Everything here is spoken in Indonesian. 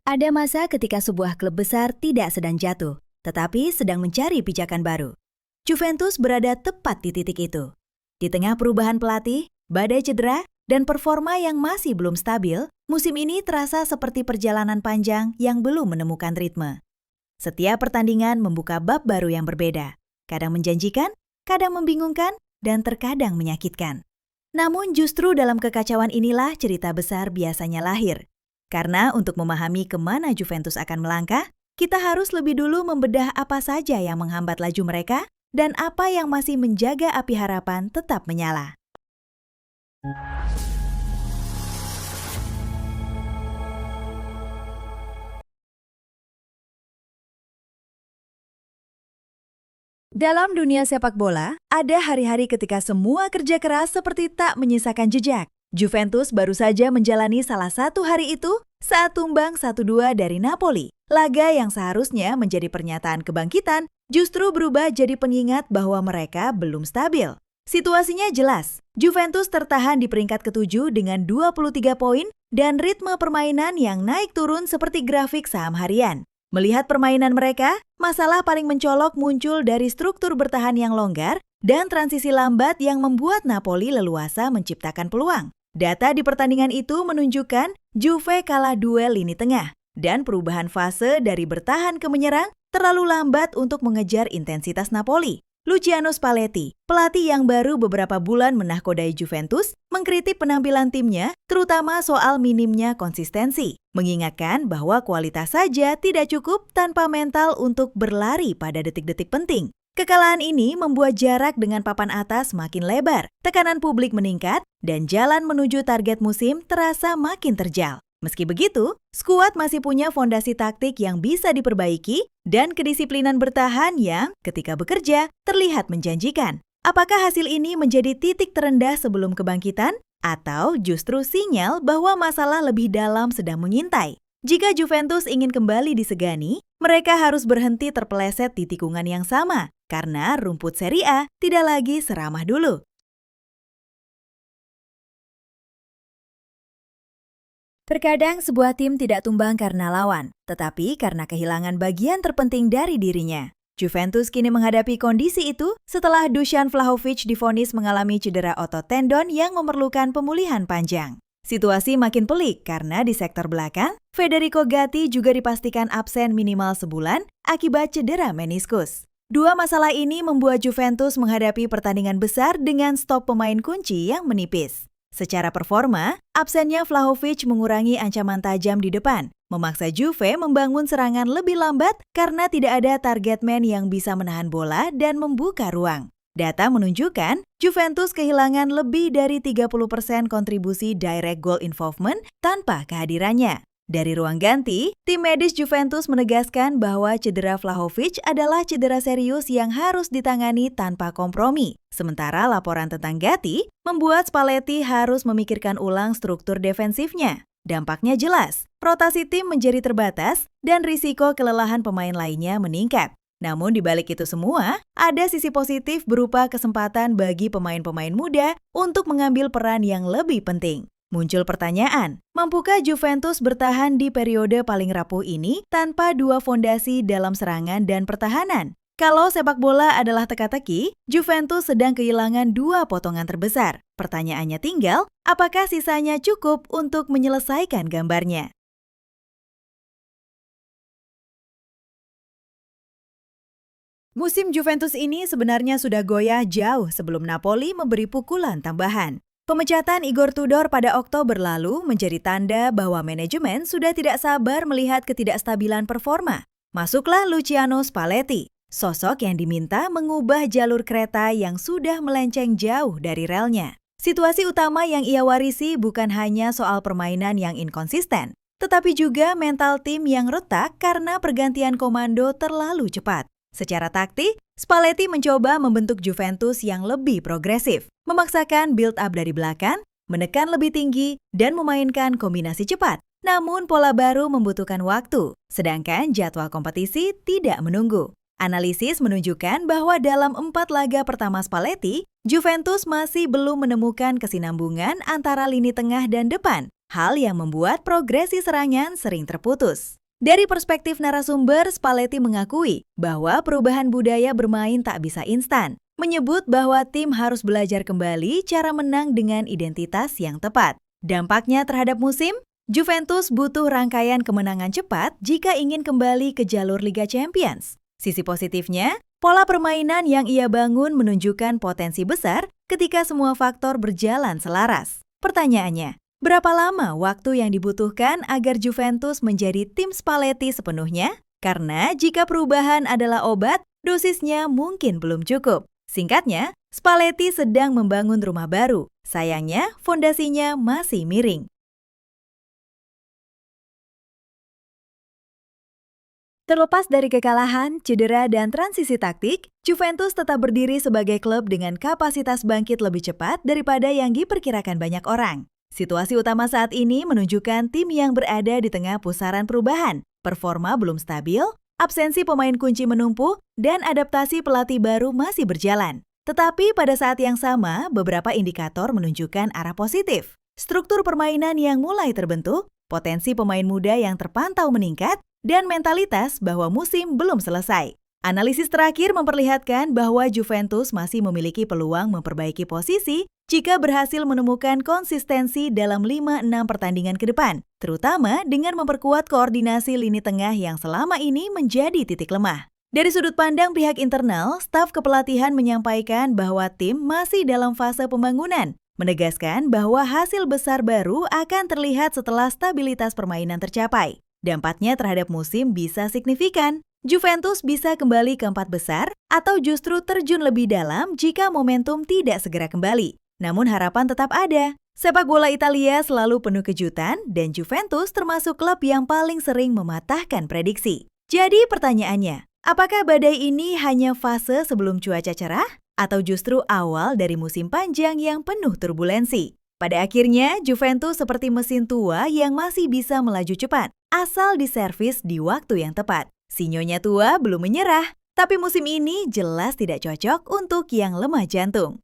Ada masa ketika sebuah klub besar tidak sedang jatuh, tetapi sedang mencari pijakan baru. Juventus berada tepat di titik itu. Di tengah perubahan pelatih, badai cedera, dan performa yang masih belum stabil, musim ini terasa seperti perjalanan panjang yang belum menemukan ritme. Setiap pertandingan membuka bab baru yang berbeda, kadang menjanjikan, kadang membingungkan, dan terkadang menyakitkan. Namun justru dalam kekacauan inilah cerita besar biasanya lahir. Karena untuk memahami kemana Juventus akan melangkah, kita harus lebih dulu membedah apa saja yang menghambat laju mereka dan apa yang masih menjaga api harapan tetap menyala. Dalam dunia sepak bola, ada hari-hari ketika semua kerja keras seperti tak menyisakan jejak. Juventus baru saja menjalani salah satu hari itu saat tumbang 1-2 dari Napoli. Laga yang seharusnya menjadi pernyataan kebangkitan justru berubah jadi pengingat bahwa mereka belum stabil. Situasinya jelas, Juventus tertahan di peringkat ke-7 dengan 23 poin dan ritme permainan yang naik turun seperti grafik saham harian. Melihat permainan mereka, masalah paling mencolok muncul dari struktur bertahan yang longgar dan transisi lambat yang membuat Napoli leluasa menciptakan peluang. Data di pertandingan itu menunjukkan Juve kalah duel lini tengah dan perubahan fase dari bertahan ke menyerang terlalu lambat untuk mengejar intensitas Napoli. Luciano Spalletti, pelatih yang baru beberapa bulan menahkodai Juventus, mengkritik penampilan timnya, terutama soal minimnya konsistensi, mengingatkan bahwa kualitas saja tidak cukup tanpa mental untuk berlari pada detik-detik penting. Kekalahan ini membuat jarak dengan papan atas makin lebar, tekanan publik meningkat, dan jalan menuju target musim terasa makin terjal. Meski begitu, skuad masih punya fondasi taktik yang bisa diperbaiki dan kedisiplinan bertahan yang, ketika bekerja, terlihat menjanjikan. Apakah hasil ini menjadi titik terendah sebelum kebangkitan? Atau justru sinyal bahwa masalah lebih dalam sedang mengintai? Jika Juventus ingin kembali disegani, mereka harus berhenti terpeleset di tikungan yang sama, karena rumput Serie A tidak lagi seramah dulu. Terkadang sebuah tim tidak tumbang karena lawan, tetapi karena kehilangan bagian terpenting dari dirinya. Juventus kini menghadapi kondisi itu setelah Dusan Vlahovic divonis mengalami cedera otot tendon yang memerlukan pemulihan panjang. Situasi makin pelik karena di sektor belakang, Federico Gatti juga dipastikan absen minimal sebulan akibat cedera meniskus. Dua masalah ini membuat Juventus menghadapi pertandingan besar dengan stok pemain kunci yang menipis. Secara performa, absennya Vlahovic mengurangi ancaman tajam di depan, memaksa Juve membangun serangan lebih lambat karena tidak ada target man yang bisa menahan bola dan membuka ruang. Data menunjukkan Juventus kehilangan lebih dari 30% kontribusi direct goal involvement tanpa kehadirannya. Dari ruang ganti, tim medis Juventus menegaskan bahwa cedera Vlahovic adalah cedera serius yang harus ditangani tanpa kompromi. Sementara laporan tentang Gatti membuat Spalletti harus memikirkan ulang struktur defensifnya. Dampaknya jelas, rotasi tim menjadi terbatas dan risiko kelelahan pemain lainnya meningkat. Namun di balik itu semua, ada sisi positif berupa kesempatan bagi pemain-pemain muda untuk mengambil peran yang lebih penting. Muncul pertanyaan, mampukah Juventus bertahan di periode paling rapuh ini tanpa dua fondasi dalam serangan dan pertahanan? Kalau sepak bola adalah teka-teki, Juventus sedang kehilangan dua potongan terbesar. Pertanyaannya tinggal, apakah sisanya cukup untuk menyelesaikan gambarnya? Musim Juventus ini sebenarnya sudah goyah jauh sebelum Napoli memberi pukulan tambahan. Pemecatan Igor Tudor pada Oktober lalu menjadi tanda bahwa manajemen sudah tidak sabar melihat ketidakstabilan performa. Masuklah Luciano Spalletti, sosok yang diminta mengubah jalur kereta yang sudah melenceng jauh dari relnya. Situasi utama yang ia warisi bukan hanya soal permainan yang inkonsisten, tetapi juga mental tim yang retak karena pergantian komando terlalu cepat. Secara taktik, Spalletti mencoba membentuk Juventus yang lebih progresif, memaksakan build-up dari belakang, menekan lebih tinggi, dan memainkan kombinasi cepat. Namun pola baru membutuhkan waktu, sedangkan jadwal kompetisi tidak menunggu. Analisis menunjukkan bahwa dalam 4 laga pertama Spalletti, Juventus masih belum menemukan kesinambungan antara lini tengah dan depan. hal yang membuat progresi serangan sering terputus. Dari perspektif narasumber, Spalletti mengakui bahwa perubahan budaya bermain tak bisa instan, menyebut bahwa tim harus belajar kembali cara menang dengan identitas yang tepat. Dampaknya terhadap musim, Juventus butuh rangkaian kemenangan cepat jika ingin kembali ke jalur Liga Champions. Sisi positifnya, pola permainan yang ia bangun menunjukkan potensi besar ketika semua faktor berjalan selaras. Pertanyaannya, berapa lama waktu yang dibutuhkan agar Juventus menjadi tim Spalletti sepenuhnya? Karena jika perubahan adalah obat, dosisnya mungkin belum cukup. Singkatnya, Spalletti sedang membangun rumah baru. Sayangnya, fondasinya masih miring. Terlepas dari kekalahan, cedera, dan transisi taktik, Juventus tetap berdiri sebagai klub dengan kapasitas bangkit lebih cepat daripada yang diperkirakan banyak orang. Situasi utama saat ini menunjukkan tim yang berada di tengah pusaran perubahan, performa belum stabil, absensi pemain kunci menumpuk, dan adaptasi pelatih baru masih berjalan. Tetapi pada saat yang sama, beberapa indikator menunjukkan arah positif. Struktur permainan yang mulai terbentuk, potensi pemain muda yang terpantau meningkat, dan mentalitas bahwa musim belum selesai. Analisis terakhir memperlihatkan bahwa Juventus masih memiliki peluang memperbaiki posisi jika berhasil menemukan konsistensi dalam 5-6 pertandingan ke depan, terutama dengan memperkuat koordinasi lini tengah yang selama ini menjadi titik lemah. Dari sudut pandang pihak internal, staf kepelatihan menyampaikan bahwa tim masih dalam fase pembangunan, menegaskan bahwa hasil besar baru akan terlihat setelah stabilitas permainan tercapai. Dampaknya terhadap musim bisa signifikan. Juventus bisa kembali ke 4 besar atau justru terjun lebih dalam jika momentum tidak segera kembali. Namun harapan tetap ada. Sepak bola Italia selalu penuh kejutan dan Juventus termasuk klub yang paling sering mematahkan prediksi. Jadi pertanyaannya, apakah badai ini hanya fase sebelum cuaca cerah atau justru awal dari musim panjang yang penuh turbulensi? Pada akhirnya, Juventus seperti mesin tua yang masih bisa melaju cepat, asal diservis di waktu yang tepat. Sinyonya tua belum menyerah, tapi musim ini jelas tidak cocok untuk yang lemah jantung.